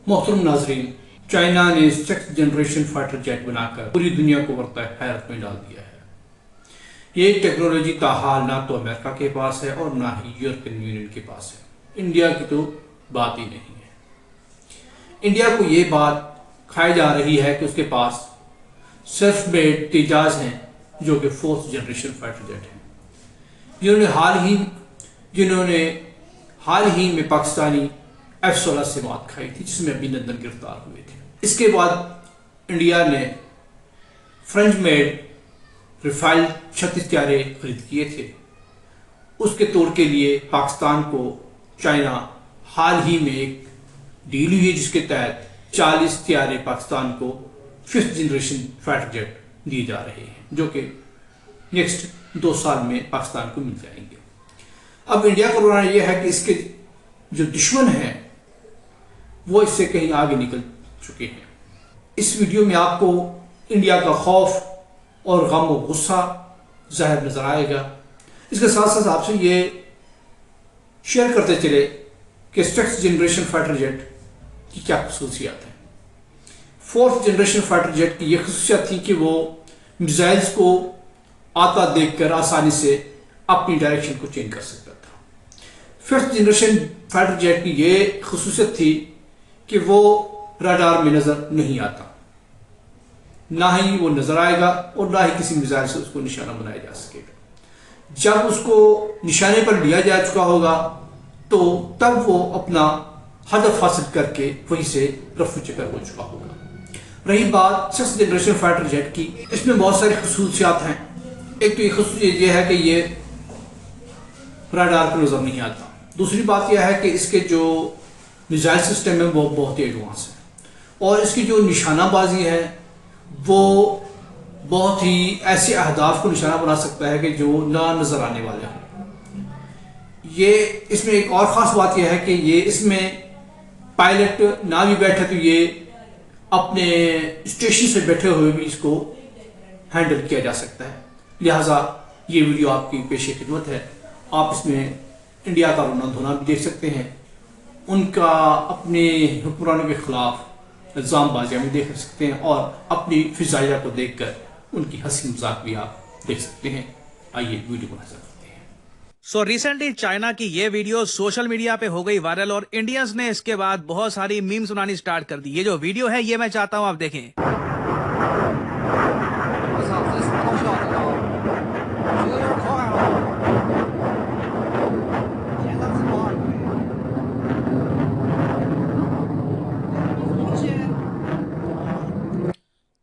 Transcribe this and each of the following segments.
मोहतरम नाजरीन, चाइना ने 6th जनरेशन फाइटर जेट बनाकर पूरी दुनिया को वर्ता हैरत में डाल दिया है। ये टेक्नोलॉजी ताहाल ना तो अमेरिका के पास है और ना ही यूरोपियन यूनियन के पास है। इंडिया की तो बात ही नहीं है। इंडिया को ये बात खाई जा रही है कि उसके पास सेल्फ मेड तेजाज हैं, जो कि 4th जनरेशन फाइटर जेट हैं, जिन्होंने हाल ही में पाकिस्तानी F-16 से मात खाई थी, जिसमें अभिनंदन गिरफ्तार हुए थे। इसके बाद इंडिया ने फ्रेंच मेड राफेल 36 त्यारे खरीद किए थे। उसके तोड़ के लिए पाकिस्तान को चाइना हाल ही में एक डील हुई है, जिसके तहत 40 त्यारे पाकिस्तान को 5th जनरेशन फाइटर जेट दिए जा रहे हैं, जो कि नेक्स्ट 2 साल में पाकिस्तान को मिल जाएंगे। अब इंडिया का रोना यह है कि इसके जो दुश्मन हैं वो इससे कहीं आगे निकल चुके हैं। इस वीडियो में आपको इंडिया का खौफ और गम और गुस्सा जाहिर नजर आएगा। इसके साथ साथ आपसे ये शेयर करते चले कि 6th जनरेशन फाइटर जेट की क्या खसूसियात हैं। 4th जनरेशन फाइटर जेट की यह खसूसियात थी कि वो मिसाइल्स को आता देखकर आसानी से अपनी डायरेक्शन को चेंज कर सकता था। 5th जनरेशन फाइटर जेट की यह खसूसियत थी कि वो रडार में नजर नहीं आता, ना ही वो नजर आएगा और ना ही किसी मिसाइल से उसको निशाना बनाया जा सकेगा। जब उसको निशाने पर लिया जा चुका होगा तो तब वो अपना हदफ हासिल करके वहीं से रफू चक्कर हो चुका होगा। रही बात 6th जनरेशन फाइटर जेट की, इसमें बहुत सारी खसूसियात हैं। एक तो ये खसूसियत यह है कि ये रडार पर नजर नहीं आता। दूसरी बात यह है कि इसके जो मिसाइल सिस्टम है वो बहुत ही एडवांस है और इसकी जो निशानाबाजी है वो बहुत ही ऐसे अहदाफ को निशाना बना सकता है कि जो ना नजर आने वाले हों। ये इसमें एक और ख़ास बात यह है कि ये इसमें पायलट ना भी बैठे तो ये अपने स्टेशन से बैठे हुए भी इसको हैंडल किया जा सकता है। लिहाजा ये वीडियो आपकी पेशे खिदमत है। आप इसमें इंडिया का रोना धोना भी देख सकते हैं, उनका अपने हुक्मरानों के खिलाफ इल्ज़ामबाजियाँ भी देख सकते हैं और अपनी फिजाइया को देखकर उनकी हंसी मजाक भी आप देख सकते हैं। आइए वीडियो को नजर करते हैं। रिसेंटली चाइना की ये वीडियो सोशल मीडिया पे हो गई वायरल और इंडियंस ने इसके बाद बहुत सारी मीम्स बनानी स्टार्ट कर दी। ये जो वीडियो है ये मैं चाहता हूं आप देखें।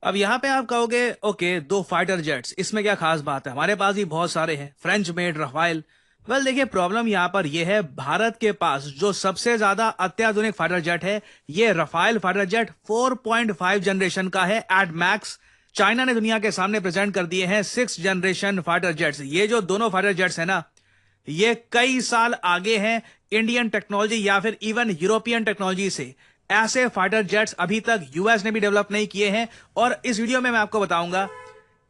अब यहाँ पे आप कहोगे ओके 2 फाइटर जेट्स, इसमें क्या खास बात है, हमारे पास भी बहुत सारे हैं फ्रेंच मेड राफेल। वेल देखिए, प्रॉब्लम यहाँ पर यह है, भारत के पास जो सबसे ज्यादा अत्याधुनिक फाइटर जेट है ये राफेल फाइटर जेट 4.5 जनरेशन का है एट मैक्स। चाइना ने दुनिया के सामने प्रेजेंट कर दिए हैं 6th जनरेशन फाइटर जेट्स। ये जो दोनों फाइटर जेट्स है ना, ये कई साल आगे हैं इंडियन टेक्नोलॉजी या फिर इवन यूरोपियन टेक्नोलॉजी से। ऐसे फाइटर जेट्स अभी तक यूएस ने भी डेवलप नहीं किए हैं और इस वीडियो में मैं आपको बताऊंगा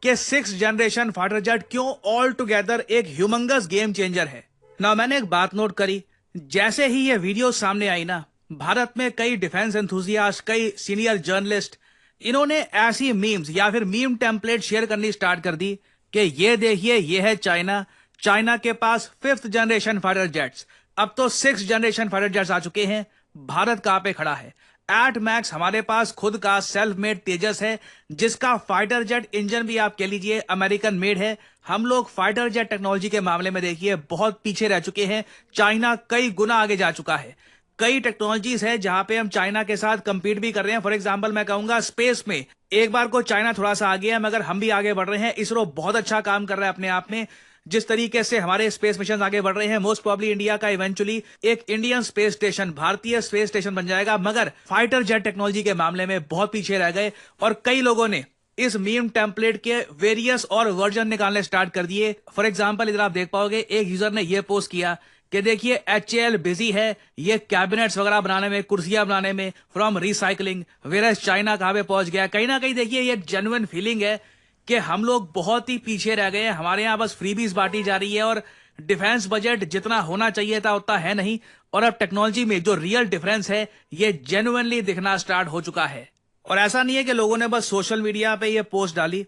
कि 6th जनरेशन फाइटर जेट क्यों ऑल टुगेदर एक ह्यूमंगस गेम चेंजर है ना। मैंने एक बात नोट करी, जैसे ही ये वीडियो सामने आई ना, भारत में कई डिफेंस एंथुसियास्ट, कई सीनियर जर्नलिस्ट, इन्होंने ऐसी मीम्स या फिर मीम टेम्पलेट शेयर करनी स्टार्ट कर दी कि ये देखिए ये है चाइना, चाइना के पास 5th जनरेशन फाइटर जेट्स, अब तो 6th जनरेशन फाइटर जेट्स आ चुके हैं, भारत कहां पे खड़ा है। एट मैक्स हमारे पास खुद का सेल्फ मेड तेजस है, जिसका फाइटर जेट इंजन भी आप कह लीजिए अमेरिकन मेड है। हम लोग फाइटर जेट टेक्नोलॉजी के मामले में देखिए बहुत पीछे रह चुके हैं, चाइना कई गुना आगे जा चुका है। कई टेक्नोलॉजीज है जहां पे हम चाइना के साथ कंपीट भी कर रहे हैं। फॉर एग्जांपल मैं कहूंगा स्पेस में एक बार को चाइना थोड़ा सा आगे है, मगर हम भी आगे बढ़ रहे हैं। इसरो बहुत अच्छा काम कर रहा है अपने आप में। जिस तरीके से हमारे स्पेस मिशन आगे बढ़ रहे हैं, मोस्ट प्रोबेबली इंडिया का इवेंचुअली एक इंडियन स्पेस स्टेशन, भारतीय स्पेस स्टेशन बन जाएगा। मगर फाइटर जेट टेक्नोलॉजी के मामले में बहुत पीछे रह गए और कई लोगों ने इस मीम टेम्पलेट के वेरियस और वर्जन निकालने स्टार्ट कर दिए। फॉर एग्जांपल इधर आप देख पाओगे, एक यूजर ने यह पोस्ट किया कि देखिए HAL बिजी है ये कैबिनेट्स वगैरह बनाने में, कुर्सियां बनाने में फ्रॉम रिसाइकलिंग, वेरएस चाइना कहां पे पहुंच गया। कहीं ना कहीं देखिए ये जेन्युइन फीलिंग है कि हम लोग बहुत ही पीछे रह गए हैं, हमारे यहाँ बस फ्रीबीज बांटी जा रही है और डिफेंस बजट जितना होना चाहिए था उतना है नहीं, और अब टेक्नोलॉजी में जो रियल डिफरेंस है ये जेन्युइनली दिखना स्टार्ट हो चुका है। और ऐसा नहीं है कि लोगों ने बस सोशल मीडिया पे ये पोस्ट डाली,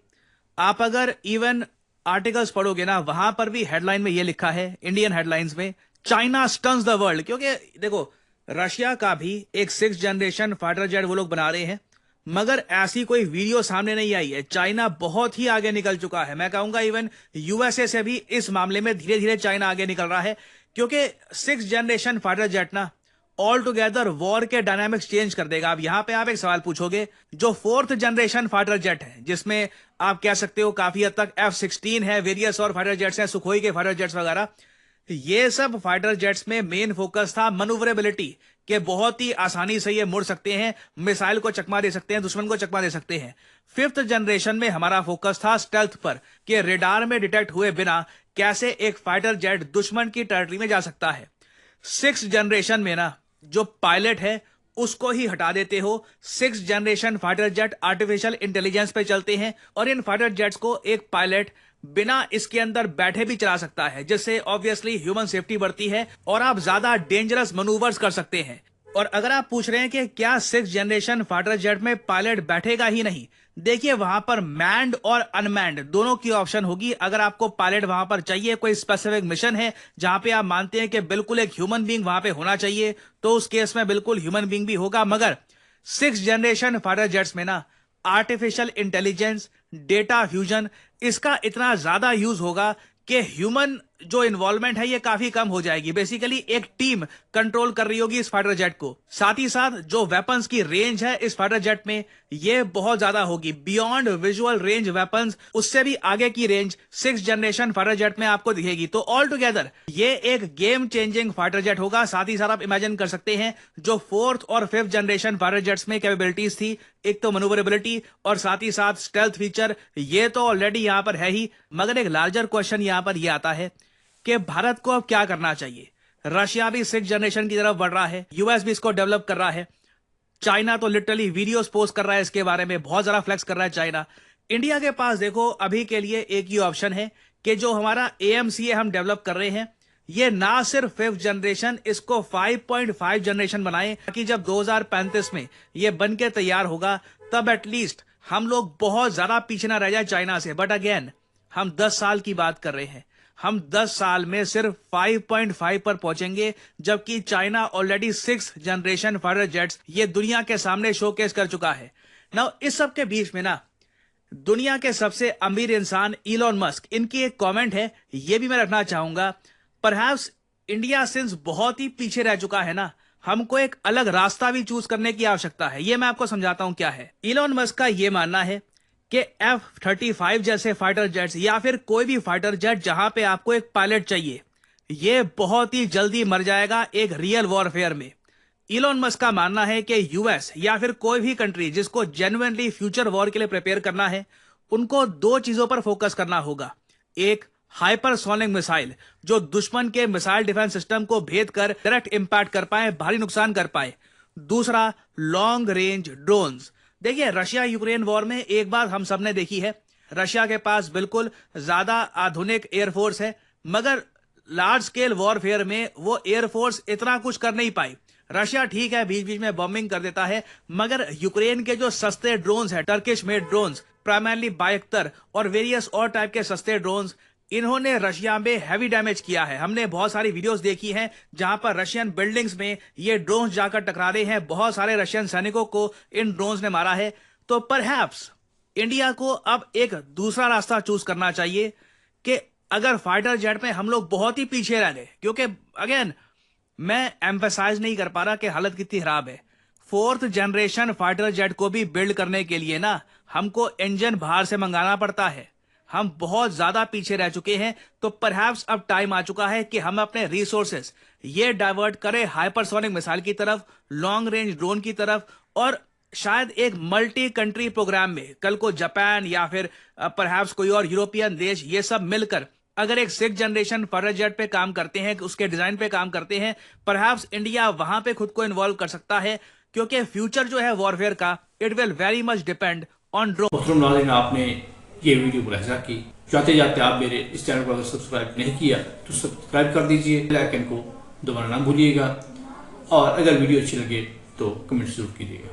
आप अगर इवन आर्टिकल्स पढ़ोगे ना, वहां पर भी हेडलाइन में ये लिखा है, इंडियन हेडलाइंस में, चाइना स्टन्स द वर्ल्ड। क्योंकि देखो, रशिया का भी एक 6th जनरेशन फाइटर जेट वो लोग बना रहे हैं, मगर ऐसी कोई वीडियो सामने नहीं आई है। चाइना बहुत ही आगे निकल चुका है, मैं कहूंगा इवन यूएसए से भी इस मामले में धीरे धीरे चाइना आगे निकल रहा है। क्योंकि 6th जनरेशन फाइटर जेट ना ऑल टुगेदर वॉर के डायनामिक्स चेंज कर देगा। अब यहां पे आप एक सवाल पूछोगे, जो 4th जनरेशन फाइटर जेट है, जिसमें आप कह सकते हो काफी हद तक F-16 है, वेरियस और फाइटर जेट्स हैं, सुखोई के फाइटर जेट्स वगैरह, ये सब फाइटर जेट्स में मेन फोकस था मनूवरेबिलिटी, के बहुत ही आसानी से ये मुड़ सकते हैं, मिसाइल को चकमा दे सकते हैं, दुश्मन को चकमा दे सकते हैं। 5th जनरेशन में हमारा फोकस था स्टेल्थ पर, कि रेडार में डिटेक्ट हुए बिना कैसे एक फाइटर जेट दुश्मन की टेरिटरी में जा सकता है। 6th जनरेशन में ना जो पायलट है उसको ही हटा देते हो। 6th generation fighter jet artificial intelligence पे चलते हैं, और इन फाइटर जेट्स को एक पायलट बिना इसके अंदर बैठे भी चला सकता है, जिससे ऑब्वियसली ह्यूमन सेफ्टी बढ़ती है और आप ज्यादा डेंजरस मनूवर्स कर सकते हैं। और अगर आप पूछ रहे हैं कि क्या 6th जनरेशन फाइटर जेट में पायलट बैठेगा ही नहीं, देखिए वहां पर मैन्ड और अनमैन्ड दोनों की ऑप्शन होगी। अगर आपको पायलट वहां पर चाहिए, कोई स्पेसिफिक मिशन है जहां पे आप मानते हैं कि बिल्कुल एक ह्यूमन बीइंग वहां पे होना चाहिए, तो उस केस में बिल्कुल ह्यूमन बीइंग भी होगा। मगर 6th जनरेशन फाइटर जेट्स में ना आर्टिफिशियल इंटेलिजेंस, डेटा फ्यूजन, इसका इतना ज्यादा यूज होगा कि ह्यूमन जो इन्वॉल्वमेंट है ये काफी कम हो जाएगी। बेसिकली एक टीम कंट्रोल कर रही होगी इस फाइटर जेट को। साथ ही साथ जो वेपन्स की रेंज है इस फाइटर जेट में ये बहुत ज्यादा होगी, बियॉन्ड विजुअल रेंज वेपन्स, उससे भी आगे की range 6th generation fighter jet में आपको दिखेगी। तो ऑल टुगेदर ये एक गेम चेंजिंग फाइटर जेट होगा। साथ ही साथ आप इमेजिन कर सकते हैं जो 4th और 5th जनरेशन फाइटर जेट्स में कैपेबिलिटीज थी, एक तो मनूवरेबिलिटी और साथ ही साथ स्टेल्थ फीचर, ये तो ऑलरेडी यहां पर है ही। मगर एक लार्जर क्वेश्चन यहां पर यह आता है कि भारत को अब क्या करना चाहिए। रशिया भी 6th जनरेशन की तरफ बढ़ रहा है, यूएस भी इसको डेवलप कर रहा है, चाइना तो लिटरली वीडियोस पोस्ट कर रहा है इसके बारे में, बहुत ज्यादा फ्लेक्स कर रहा है चाइना। इंडिया के पास देखो अभी के लिए एक ही ऑप्शन है कि जो हमारा AMCA हम डेवलप कर रहे हैं, ये ना सिर्फ 5th जनरेशन, इसको 5.5 जनरेशन बनाएं, ताकि जब 2035 में ये बन के तैयार होगा तब एटलीस्ट हम लोग बहुत ज्यादा पीछे ना रह जाए चाइना से। बट अगेन हम 10 साल की बात कर रहे हैं, हम 10 साल में सिर्फ 5.5 पर पहुंचेंगे, जबकि China already 6th generation fighter jets ये दुनिया के सामने शोकेस कर चुका है। नाउ इस सब के बीच में ना दुनिया के सबसे अमीर इंसान इलॉन मस्क, इनकी एक कमेंट है, ये भी मैं रखना चाहूंगा। परहैप्स इंडिया सिंस बहुत ही पीछे रह चुका है ना, हमको एक अलग रास्ता भी चूज करने की आवश्यकता है। ये मैं आपको समझाता हूं क्या है। इलॉन मस्क का यह मानना है कि F-35 जैसे फाइटर जेट्स या फिर कोई भी फाइटर जेट जहां पे आपको एक पायलट चाहिए, ये बहुत ही जल्दी मर जाएगा एक रियल वॉरफेयर में। इलॉन मस्क का मानना है कि यूएस या फिर कोई भी कंट्री जिसको जेन्युइनली फ्यूचर वॉर के लिए प्रिपेयर करना है, उनको 2 चीजों पर फोकस करना होगा। एक, हाइपरसोनिक मिसाइल, जो दुश्मन के मिसाइल डिफेंस सिस्टम को भेद कर डायरेक्ट इंपैक्ट कर पाए, भारी नुकसान कर पाए। दूसरा, लॉन्ग रेंज ड्रोन्स। देखिए रशिया यूक्रेन वॉर में एक बात हम सबने देखी है, रशिया के पास बिल्कुल ज्यादा आधुनिक एयरफोर्स है, मगर लार्ज स्केल वॉरफेयर में वो एयरफोर्स इतना कुछ कर नहीं पाई। रशिया ठीक है बीच बीच में बॉम्बिंग कर देता है, मगर यूक्रेन के जो सस्ते ड्रोन्स हैं, टर्किश मेड ड्रोन्स, प्राइमरली बायक्टर और वेरियस और टाइप के सस्ते ड्रोन्स, इन्होंने रशिया में हैवी डैमेज किया है। हमने बहुत सारी वीडियोस देखी हैं जहां पर रशियन बिल्डिंग्स में ये ड्रोन्स जाकर टकरा रहे हैं, बहुत सारे रशियन सैनिकों को इन ड्रोन्स ने मारा है। तो परहैप्स इंडिया को अब एक दूसरा रास्ता चूज करना चाहिए कि अगर फाइटर जेट में हम लोग बहुत ही पीछे रह गए, क्योंकि अगेन मैं एम्फेसाइज नहीं कर पा रहा कि हालत कितनी खराब है। 4th जनरेशन फाइटर जेट को भी बिल्ड करने के लिए ना हमको इंजन बाहर से मंगाना पड़ता है, हम बहुत ज्यादा पीछे रह चुके हैं। तो परहैप्स अब टाइम आ चुका है कि हम अपने रिसोर्सेस ये डाइवर्ट करें हाइपरसोनिक मिसाइल की तरफ, लॉन्ग रेंज ड्रोन की तरफ, और शायद एक मल्टी कंट्री प्रोग्राम में कल को जापान या फिर परहैप्स कोई और यूरोपियन देश ये सब मिलकर अगर एक 6th जनरेशन फाइटर जेट पे काम करते हैं, उसके डिजाइन पे काम करते हैं, परहैप्स इंडिया वहां पे खुद को इन्वॉल्व कर सकता है। क्योंकि फ्यूचर जो है वॉरफेयर का, it will very much depend on drone. आपने ये वीडियो मुलाहिजा की। जाते जाते आप मेरे इस चैनल को अगर सब्सक्राइब नहीं किया तो सब्सक्राइब कर दीजिए, बेल आइकन को दबाना ना भूलिएगा, और अगर वीडियो अच्छी लगे तो कमेंट जरूर कीजिएगा।